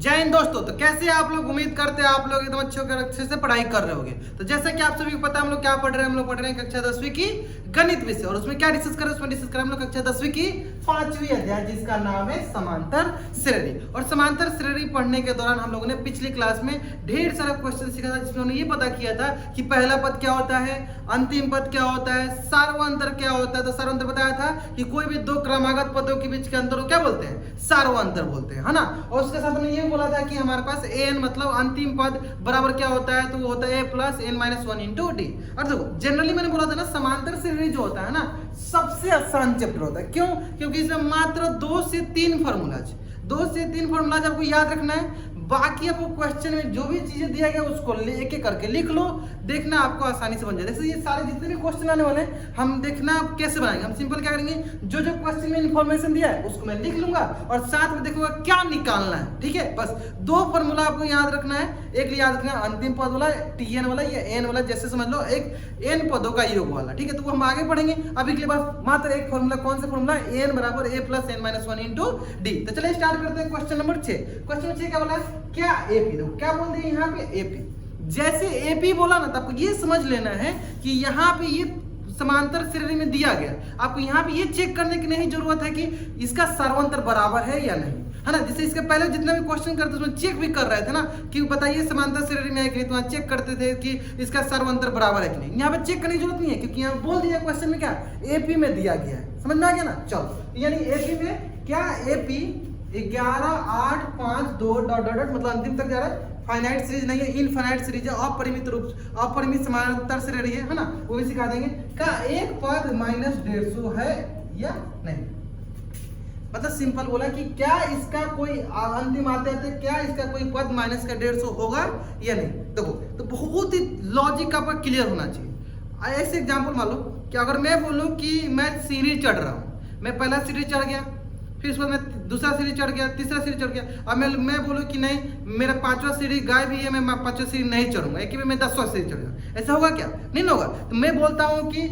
जय हिंद दोस्तों। तो कैसे आप लोग, उम्मीद करते हैं आप लोग एकदम अच्छे से पढ़ाई कर रहे होंगे। तो जैसा कि आप सभी को पता है हम लोग क्या पढ़ रहे हैं, हम लोग पढ़ रहे हैं कक्षा 10वीं की गणित विषय। और उसमें क्या डिस्कस करें, उसमें डिस्कस करें हम लोग कक्षा 10वीं की 5वीं अध्याय जिसका नाम है समांतर श्रेणी। और समांतर श्रेणी पढ़ने के दौरान हम लोगों ने पिछली क्लास में ढेर सारा क्वेश्चन सीखा था, जिसमें हमने ये पता किया था कि पहला पद क्या होता है, अंतिम पद क्या होता है, सार्वअंतर क्या होता है। तो सार्वअंतर बताया था कि कोई भी दो क्रमागत पदों के बीच के अंतर को क्या बोलते हैं, सार्वअंतर बोलते हैं, है ना। और उसके साथ हमने ये बोला था कि हमारे पास an मतलब अंतिम पद बराबर क्या होता है, तो वो होता है a plus n minus 1 into D. और देखो जनरली मैंने बोला था ना, समांतर श्रेणी जो होता है ना सबसे आसान चैप्टर होता है। क्यों? क्योंकि इसमें मात्र 2 से 3 फॉर्मूलाज आपको याद रखना है। बाकी आपको क्वेश्चन में जो भी चीजें दिया गया उसको एक एक करके लिख लो, देखना आपको आसानी से बन जाए। जैसे ये सारे जितने भी क्वेश्चन आने वाले हैं हम देखना कैसे बनाएंगे। हम सिंपल क्या करेंगे, जो जो क्वेश्चन में इंफॉर्मेशन दिया है उसको मैं लिख लूंगा और साथ में देखूंगा क्या निकालना है। ठीक है, बस 2 फॉर्मूला आपको याद रखना है। एक याद रखना है अंतिम पद वाला tn वाला या n वाला, जैसे समझ लो एक n पदों का योग वाला। ठीक है, तो वो हम आगे पढ़ेंगे। अभी के लिए बस मात्र एक फॉर्मूला, कौन सा फॉर्मूला, n बराबर a plus n minus 1 into D. तो चलिए स्टार्ट करते हैं क्वेश्चन नंबर 6। क्वेश्चन नंबर 6 क्या बोला है, क्या एपी, देखो क्या बोल दिया यहाँ पे एपी। जैसे एपी बोला ना तो आपको ये समझ लेना है कि यहाँ पे ये समांतर श्रेणी में दिया गया, आपको यहाँ पे ये चेक करने की नहीं जरूरत है कि इसका सर्वांतर बराबर है या नहीं, है ना। जैसे इसके पहले जितने भी क्वेश्चन करते उसमें चेक भी कर रहे थे ना कि बताइए समांतर श्रेणी में है कि नहीं, तो वहाँ चेक करते थे कि इसका सर्वांतर बराबर है कि नहीं। यहाँ पे चेक करने की जरूरत नहीं है क्योंकि यहाँ बोल दिया क्वेश्चन में क्या एपी में दिया गया है। समझ में आ गया ना। चलो यानी एपी में क्या, एपी 11 8 5 2 डॉट डॉट डॉट मतलब अंतिम तक जा रहा है। फाइनाइट सीरीज नहीं है, इनफाइनाइट सीरीज है, अपरिमित समांतर श्रेणी है ना, वो भी सिखा देंगे। का एक पद माइनस 150 है या नहीं। मतलब सिंपल बोला कि क्या इसका कोई अंतिम आते आते क्या इसका कोई पद माइनस का 150 होगा या नहीं। देखो तो बहुत ही लॉजिक आपका क्लियर होना चाहिए। ऐसे एग्जांपल मान लो कि अगर मैं बोलूं कि मैं सीढ़ी चढ़ रहा हूं, मैं पहला सीढ़ी चढ़ गया, फिर उसके बाद मैं दूसरा सीढ़ी चढ़ गया, तीसरा सीढ़ी चढ़ गया। अब मैं बोलूँ कि नहीं मेरा 5वां सीढ़ी गायब ही है, मैं 5वां सीढ़ी नहीं चढ़ूंगा, एक ही में मैं 10वां सीढ़ी चढ़ूंगा। ऐसा होगा क्या? नहीं होगा। तो मैं बोलता हूँ कि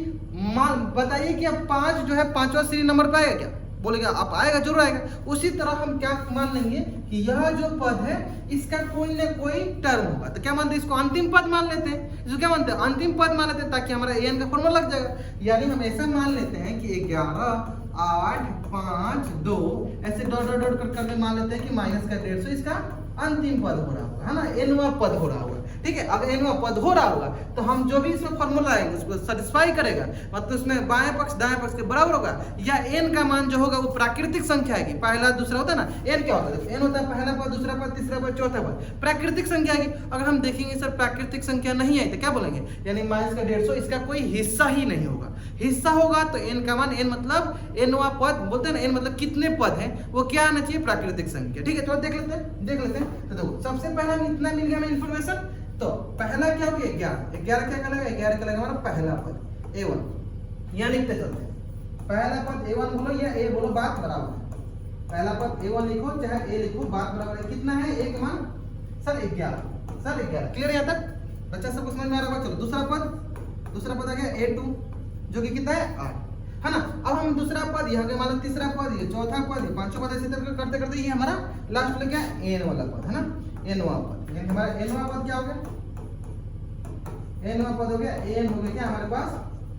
बताइए कि अब 5 जो है 5वां सीढ़ी नंबर पे आएगा क्या? बोलेगा आप आएगा, जरूर आएगा। उसी तरह हम क्या मान लेंगे कि यह जो पद है इसका कोई ना कोई टर्म होगा। तो क्या मानते हैं, इसको अंतिम पद मान लेते हैं। इसको क्या मानते हैं, अंतिम पद मान लेते हैं, ताकि हमारा एन का फॉर्मूला लग जाएगा। यानी हम ऐसा मान लेते हैं कि 11 8 5 2 ऐसे डॉट डॉट डॉट करके मान लेते हैं कि माइनस का 150 इसका अंतिम पद हो रहा होगा, है ना, एनवा पद हो रहा होगा। ठीक है, अगर एनवा पद हो रहा होगा तो हम जो भी इसमें फॉर्मूला आएगा उसको सेटिस्फाई करेगा, मतलब उसमें बाएं पक्ष दाएं पक्ष के बराबर होगा, या एन का मान जो होगा वो प्राकृतिक संख्या है। पहला दूसरा होता है ना, एन क्या होता है, एन होता है पहला पद, दूसरा पद, तीसरा पद, चौथा पद, प्राकृतिक संख्या है। अगर हम देखेंगे सर प्राकृतिक संख्या नहीं आई तो क्या बोलेंगे, यानी माइनस का 150 इसका कोई हिस्सा ही नहीं होगा। हिस्सा होगा तो एन का मान, एन मतलब एनवा पद बोलते हैं ना, एन मतलब कितने पद हैं, वो क्या आना चाहिए, प्राकृतिक संख्या। ठीक है, तो देख लेते हैं। तो देखो सबसे पहला इतना मिल गया हमें इंफॉर्मेशन। तो पहला क्या हो गया 11 क्या कहलाएगा, 11 कहलाएगा हमारा पहला पद a1। यहाँ लिखते चलते हैं, पहला पद a1 बोलो या a बोलो, बात बराबर है। पहला पद a1 लिखो चाहे a लिखो, बात बराबर है। कितना है a का मान, सर 11, सर 11। क्लियर यहाँ तक बच्चा सबको समझ में आ रहा होगा। चलो दूसरा पद आ गया a2 जो कि कितना है 8, है ना। अब हम दूसरा पद यहाँ मान लो, तीसरा पद, ये चौथा पद, ये पांचवा पद, ऐसे करते करते ये हमारा लास्ट में क्या एन वाला पद, है ना, एनवा पद। यानी हमारा एनवा पद क्या हो गया, एनवा पद हो गया, एन हो गया क्या हमारे पास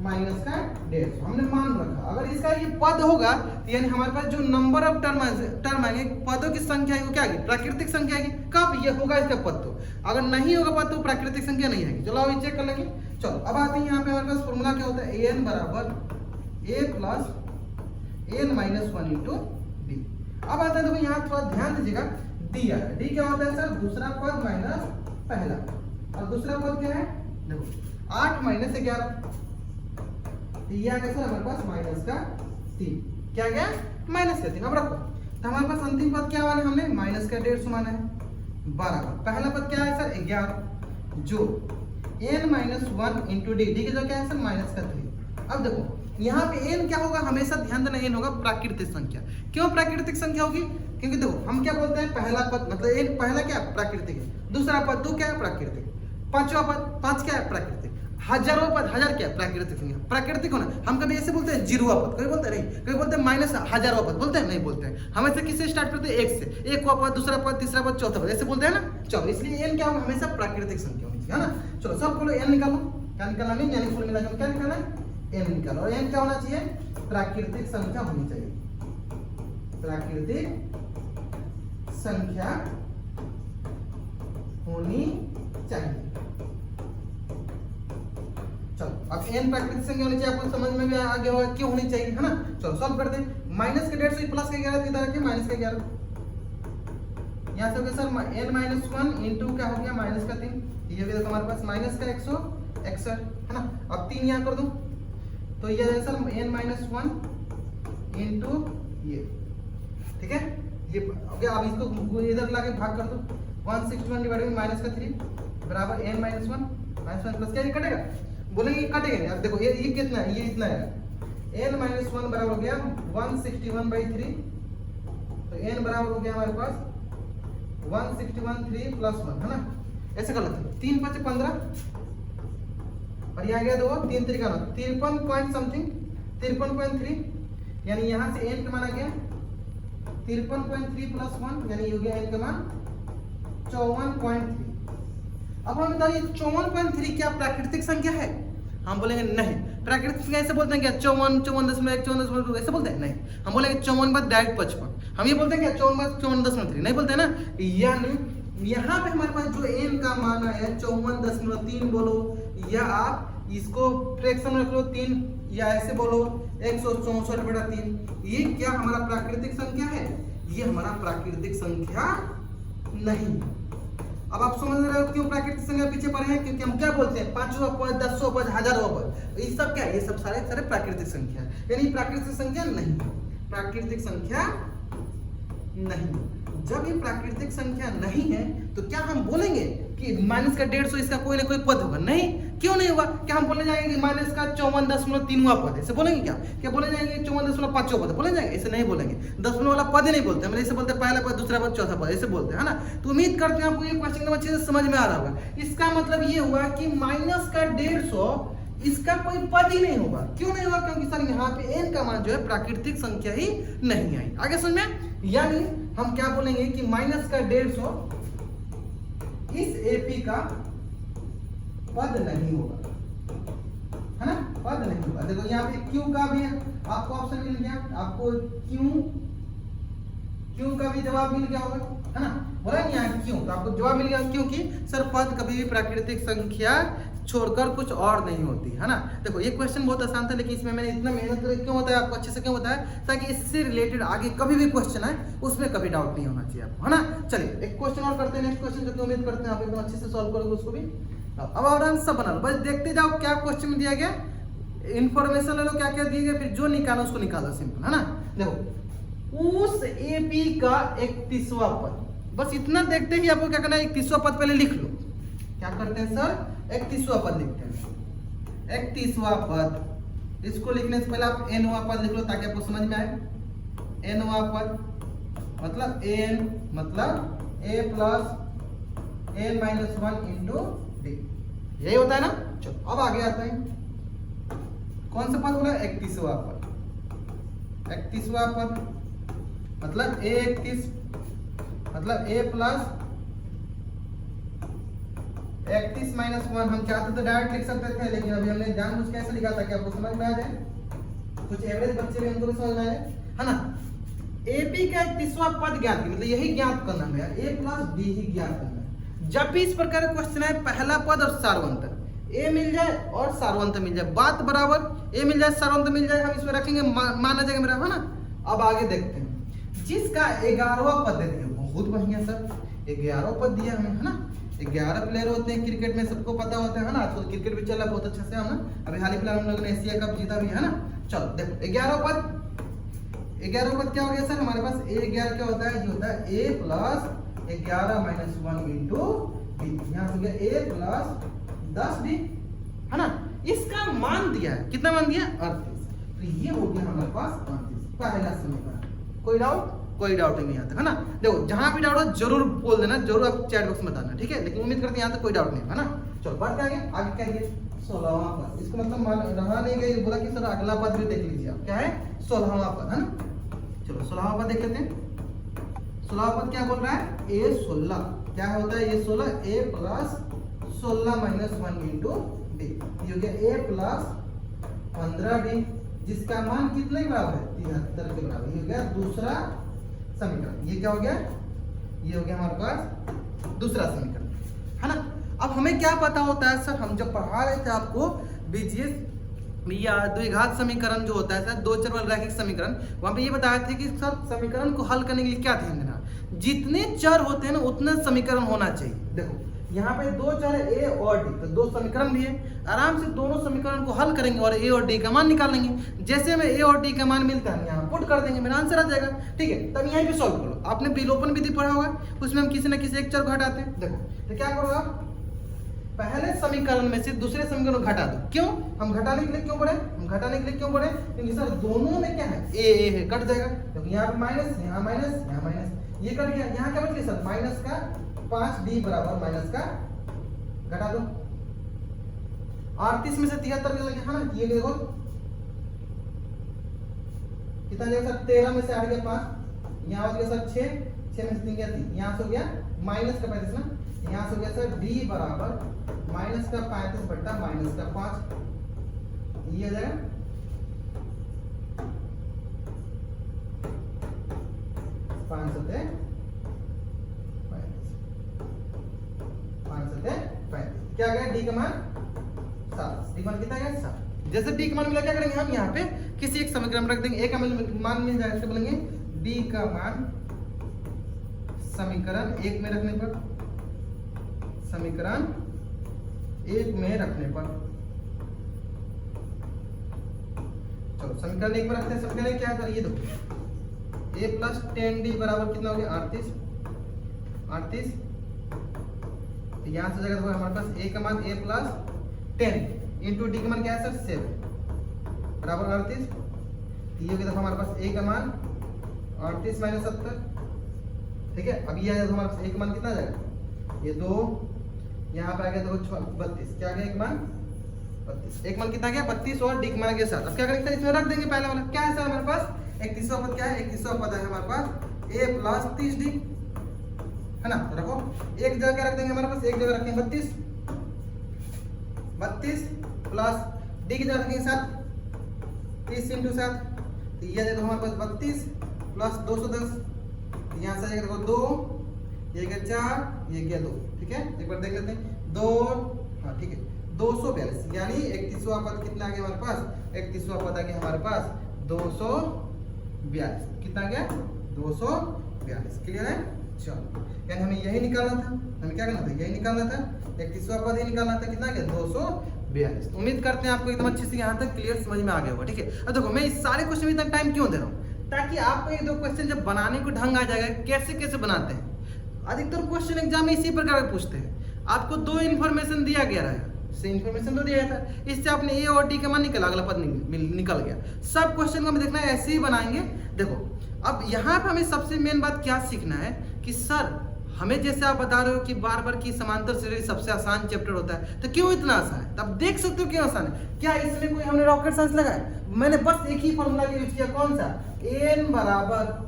माइनस का 150। हमने मान रखा अगर इसका ये पद होगा तो यानी हमारे पास जो नंबर ऑफ टर्म आएंगे, पदों की संख्या है वो क्या आएगी, प्राकृतिक संख्या आएगी। कब ये होगा इसका पद, तो अगर नहीं होगा पद तो प्राकृतिक संख्या नहीं आएगी। चलो अभी चेक कर लेंगे। चलो अब आते हैं यहाँ पे हमारे पास फॉर्मूला क्या होता है, एन बराबर a plus n minus 1 into D. अब आता है देखो यहाँ थोड़ा ध्यान दीजिएगा, दिया है डी क्या होता है सर, दूसरा पद माइनस पहला, और दूसरा पद क्या है देखो 8 माइनस 11, ये आ गया सर हमारे पास माइनस का 3। क्या गया, माइनस का 3। अब रखो तो हमारे पास अंतिम पद क्या माना हमने, माइनस का 150 माना है, बराबर पहला पद क्या है सर 11 जो n minus 1 into D, D की जो क्या है सर माइनस का 3। अब देखो यहाँ पे n क्या होगा, हमेशा ध्यान देना n होगा प्राकृतिक संख्या। क्यों प्राकृतिक संख्या होगी, क्योंकि देखो हम क्या बोलते हैं, पहला पद मतलब n पहला क्या प्राकृतिक है, दूसरा पद 2 क्या है प्राकृतिक, पांचवा पद 5 क्या है प्राकृतिक। हजारों पद, हजार क्या प्राकृतिक संख्या, प्राकृतिक होना। हम कभी ऐसे बोलते हैं जीरोवा पद, कभी बोलते हैं नहीं, कभी बोलते हैं माइनस हजारों पद, बोलते हैं नहीं बोलते हैं। हम ऐसे किससे स्टार्ट करते हैं, एक से, एक पद, दूसरा पद, तीसरा पद, चौथा पद, ऐसे बोलते हैं ना। चलो इसलिए एन क्या होगा, हमेशा प्राकृतिक संख्या होनी चाहिए, है ना। चलो सब बोलो एन निकालो, क्या निकालना नहीं, यानी फुल मिलाकर क्या निकालना है, एन निकालो। और एन क्या होना चाहिए, प्राकृतिक संख्या होनी चाहिए, प्राकृतिक संख्या होनी चाहिए। चलो अब n प्राकृतिक संख्या होनी चाहिए, आपको समझ में भी आ गया होगा क्यों होनी चाहिए, है ना। चलो सॉल्व कर दे। माइनस के 150 प्लस के 11 इधर के माइनस के 11, यहाँ से हो गया सर n-1 इंटू क्या हो गया माइनस का 3, ये भी देखो हमारे पास माइनस का 161, है ना। अब 3 यहाँ कर दूं तो ये है सर n-1 इंटू ये, ठीक है, ये हो गया। अब इसको इधर लाके भाग कर दो, 161 डिवाइडेड बाय माइनस का 3 बराबर n-1 प्लस क्या, ये कटेगा, बोलेंगे कटेगा नहीं। अब देखो ये कितना है, ये इतना है, n-1 बराबर हो गया 161/3, तो n बराबर हो गया हमारे पास 161 3 + 1, है ना। ऐसे कर लेते हैं, 3 5 15 और ये आ गया देखो 3 3 का 53 पॉइंट समथिंग, 53.3, यानी यहाँ से n का मान आ गया 53.3 + 1, यानी हो गया n का मान 54.3। अब हम बताइए 54.3 क्या प्राकृतिक संख्या है, हम बोलेंगे नहीं। प्राकृतिक संख्या ऐसे बोलते हैं क्या 54, 54.1, 54.2 ऐसे बोलते हैं, नहीं। हम बोलेंगे 54 बाद डायरेक्ट 55, हम ये बोलते हैं क्या 54 54.3, नहीं बोलते हैं ना। यानी यहाँ पे हमारे पास जो n का मान है 54.3 बोलो, या आप इसको फ्रैक्शन में रख लो 3, या ऐसे बोलो 164/3, ये क्या हमारा प्राकृतिक संख्या है, ये हमारा प्राकृतिक संख्या नहीं। अब आप समझ रहे हो क्यों प्राकृतिक संख्या पीछे पड़े हैं, क्योंकि हम क्या बोलते हैं 5वां पद, 10वां पद, 1000वां पद, ये सब क्या है, ये सब सारे सारे प्राकृतिक संख्या है, यानी प्राकृतिक संख्या नहीं, प्राकृतिक संख्या नहीं। जब ये प्राकृतिक संख्या नहीं है तो क्या हम बोलेंगे कि माइनस का 150 इसका कोई ना कोई पद होगा, नहीं। क्यों नहीं होगा, क्या हम बोलने जाएंगे कि माइनस का 54.3वां पद, ऐसे बोलेंगे क्या बोले जाएंगे 54.5वां पद, बोले जाएंगे, ऐसे नहीं बोलेंगे। 10 वाला पद ही नहीं बोलते हम, ऐसे बोलते पहला पद, दूसरा पद, चौथा पद, ऐसे बोलते हैं, है ना। तो उम्मीद करते हैं आपको ये क्वेश्चन अच्छे से समझ में आ रहा होगा। इसका मतलब ये हुआ कि माइनस का 150 इसका कोई पद ही नहीं होगा। क्यों नहीं होगा, क्योंकि सर यहाँ पे n का मान जो है प्राकृतिक संख्या ही नहीं आई। आगे समझ में, यानी हम क्या बोलेंगे कि माइनस का 150 इस AP का पद नहीं होगा, है ना, पद नहीं होगा। देखो यहाँ पे Q का भी है, आपको ऑप्शन मिल गया, आपको Q का भी जवाब मिल गया होगा, है ना। बोला नहीं यहाँ क्यों, तो आपको जवाब मिल गया, क्योंकि सर पद कभी भी प्राकृतिक संख्या छोड़कर कुछ और नहीं होती, है ना। देखो ये क्वेश्चन बहुत आसान था, लेकिन इसमें मैंने इतना मेहनत करके क्यों होता है, आपको अच्छे से क्यों होता है, ताकि इससे रिलेटेड आगे कभी भी क्वेश्चन आए उसमें कभी डाउट नहीं होना चाहिए आपको, है ना। चलिए एक क्वेश्चन और करते हैं, नेक्स्ट क्वेश्चन जो कि उम्मीद करते हैं आप एकदम अच्छे से सॉल्व करोगे उसको भी। अब और आंसर बना लो, बस देखते जाओ क्या क्वेश्चन दिया गया, इन्फॉर्मेशन ले लो क्या क्या दिया गया, फिर जो निकालो उसको निकालो, सिंपल, है ना। देखो उस AP का 31वां पद, बस इतना देखते ही आपको क्या करना है, 31वां पद पहले लिख लो। क्या करते हैं सर, 31वां पद लिखते हैं, 31वां पद। इसको लिखने से पहले आप nवां पद लिख लो ताकि आपको समझ में आए। nवां पद मतलब n मतलब a plus n-1 into d, यही होता है ना। चलो अब आगे आते हैं, कौन सा पद बोला, 31वां पद। 31वां पद मतलब a31 मतलब a प्लस 31-1। हम चाहते तो डायरेक्ट लिख सकते थे, लेकिन अभी हमने जानबूझ के ऐसे लिखा ताकि आपको समझ में आ जाए, कुछ एवरेज बच्चे भी उनको भी समझ में आए, है ना। AP का 31वां पद ज्ञात, मतलब यही ज्ञात करना है, a प्लस d ही ज्ञात करना है। जब भी इस प्रकार का क्वेश्चन है, पहला पद और सारवंत a मिल जाए और सारवंत मिल जाए, बात बराबर, a मिल जाए सारवंत मिल जाए, हम इसमें रखेंगे माना जाएगा मेरा, है ना। अब आगे देखते हैं, जिसका 11वां पद दे दिया, बहुत बढ़िया सर, 11वां पद दिया हमें, है ना। 11 प्लेयर होते हैं क्रिकेट में, सबको पता होता है ना, आजकल तो क्रिकेट भी चल रहा है बहुत अच्छे से, है ना। अभी हाल ही फिलहाल हम लोगों ने एशिया कप जीता भी है ना। चलो देखो 11वां पद क्या हो गया सर, हमारे पास a11 क्या होता है, ये होता है a प्लस 11-1 इंटू d, यहाँ हो गया a प्लस 10d, है ना। इसका मान दिया है, कितना मान दिया, 38, तो ये हो गया हमारे पास 38 पहला समीकरण। कोई डाउट, कोई डाउट नहीं आता, है ना। देखो जहां भी डाउट हो जरूर बोल देना, जरूर आप चैट बॉक्स में बताना, ठीक है। लेकिन उम्मीद करते हैं यहाँ तक कोई डाउट नहीं है ना। चलो बढ़ते आगे क्या है, 16वां पद। इसको मतलब रहा नहीं गया, बोला कि सर अगला पद भी देख लीजिए आप, क्या है 16वां पद, है ना। चलो 16वां पद देख लेते हैं। 16वां पद क्या बोल रहा है, a16 क्या होता है, a16 a plus 16 minus 1 into D, ये हो गया a प्लस 15d, जिसका मान कितने के बराबर है, 73 के बराबर। ये हो गया दूसरा समीकरण। ये क्या हो गया, ये हो गया हमारे पास दूसरा समीकरण, है ना। अब हमें क्या पता होता है सर, हम जब पढ़ा रहे थे आपको बीजीएस या द्विघात समीकरण जो होता है सर, दो चर वाला रैखिक समीकरण, वहां पे ये बताया थे कि सर समीकरण को हल करने के लिए क्या ध्यान देना, जितने चर होते हैं ना उतना समीकरण होना चाहिए। देखो यहाँ पे दो चर है ए और डी, तो दो समीकरण भी है, आराम से दोनों समीकरण को हल करेंगे और ए और डी का मान निकालेंगे। जैसे हमें ए और डी का मान मिलता है यहाँ पुट कर देंगे, मेरा आंसर आ जाएगा। ठीक है, तब यहीं पे सॉल्व करो। आपने विलोपन विधि पढ़ा होगा, उसमें हम किसी न किसी एक चर को हटाते हैं। देखो तो क्या करो आप, पहले समीकरण में से दूसरे समीकरण को घटा दो। क्यों, हम घटाने के लिए क्यों पढ़े, हम घटाने के लिए क्यों पढ़े, क्योंकि सर दोनों में क्या है ए है, कट जाएगा। क्योंकि यहाँ पे माइनस, यहाँ माइनस, यहाँ माइनस, ये कट गया। यहाँ क्या बच गया सर, माइनस का 5d बराबर माइनस का, घटा दो 38 में से 73 निकल गया, है ना। ये देखो कितना जाएगा सर, 13 में से 8 गया 5, यहाँ हो गया सर 6, 6 में से 3 गया 3, यहाँ से हो गया माइनस का 35 ना, यहाँ से हो गया सर d बराबर माइनस का 35 बट्टा माइनस का 5, ये आ जाएगा 5 सत्ते 35, क्या गया डी का मान 7, डी मान कितना गया 7। जैसे डी का मान मिला क्या करेंगे हम यहाँ पे किसी एक समीकरण में रख देंगे, ए का मान मिल जाएगा, बोलेंगे डी का मान समीकरण 1 में रखने पर, समीकरण 1 में रखने पर, चलो समीकरण 1 में रखते हैं। समीकरण क्या है सर, ये देखो a प्लस 10d बराबर कितना हो गया 38, तो यहाँ से जगह हमारे पास a का मान a प्लस 10 इंटू डी का मान क्या है सर 7 बराबर 38, ये हो गया हमारे पास a का मान 38 माइनस 70। ठीक है, अब ये हमारे पास a का मान कितना आ जाएगा, ये 2, यहाँ पे आ गया 2 32, क्या आ गया एक मान 32, एक मान कितना गया 32 और डी का मान गया 7। अब क्या करेंगे, इसमें रख देंगे पहले वाला, क्या है सर हमारे पास 31वां पद, क्या है 31वां पद है हमारे पास a प्लस 30d, है ना। तो रखो एक जगह रख देंगे, हमारे पास एक जगह रखेंगे 32 प्लस डी की जगह रखेंगे 7, 30 इंटू 7, तो ये देखो हमारे पास 32 प्लस 210, यहाँ से देखो 2, ये गया 4, ये गया 2। ठीक है, एक बार देख लेते हैं 2, हाँ ठीक है 242, यानी 31वां पद कितना आ गया हमारे पास, 31वां पद आ गया हमारे पास 242, कितना आ गया 242। क्लियर है, चलो यानी हमें यही निकालना था, हमें क्या करना था, यही निकालना था, 31वां पद ही निकालना था, कितना गया 242। उम्मीद करते हैं आपको एकदम अच्छे से यहाँ तक क्लियर समझ में आ गया होगा। ठीक है, अब देखो मैं इस सारे क्वेश्चन में इतना टाइम क्यों दे रहा हूँ, ताकि आपको एक दो क्वेश्चन जब बनाने को ढंग आ जाएगा कैसे कैसे बनाते हैं। अधिकतर क्वेश्चन एग्जाम में इसी प्रकार के पूछते हैं, आपको दो इन्फॉर्मेशन दिया गया रहेगा, से इन्फॉर्मेशन तो दिया था, इससे आपने ए और डी का मान निकला, अगला पद निकल गया। सब क्वेश्चन को हमें देखना है ऐसे ही बनाएंगे। देखो अब यहाँ पे हमें सबसे मेन बात क्या सीखना है कि सर हमें जैसे आप बता रहे हो कि बार बार की समांतर श्रेणी सबसे आसान चैप्टर होता है, तो क्यों इतना आसान है, तब देख सकते हो क्यों आसान है। क्या इसमें कोई हमने रॉकेट साइंस लगाया, मैंने बस एक ही फॉर्मूला यूज किया, कौन सा, n बराबर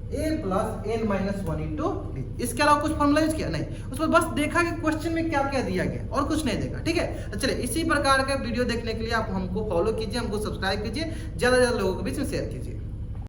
a plus n minus 1 into D, इसके अलावा कुछ फॉर्मूला यूज किया नहीं, उसमें बस देखा कि क्वेश्चन में क्या क्या दिया गया और कुछ नहीं देखा। ठीक है, तो चलिए इसी प्रकार का वीडियो देखने के लिए आप हमको फॉलो कीजिए, हमको सब्सक्राइब कीजिए, ज्यादा से ज्यादा लोगों के बीच में शेयर कीजिए।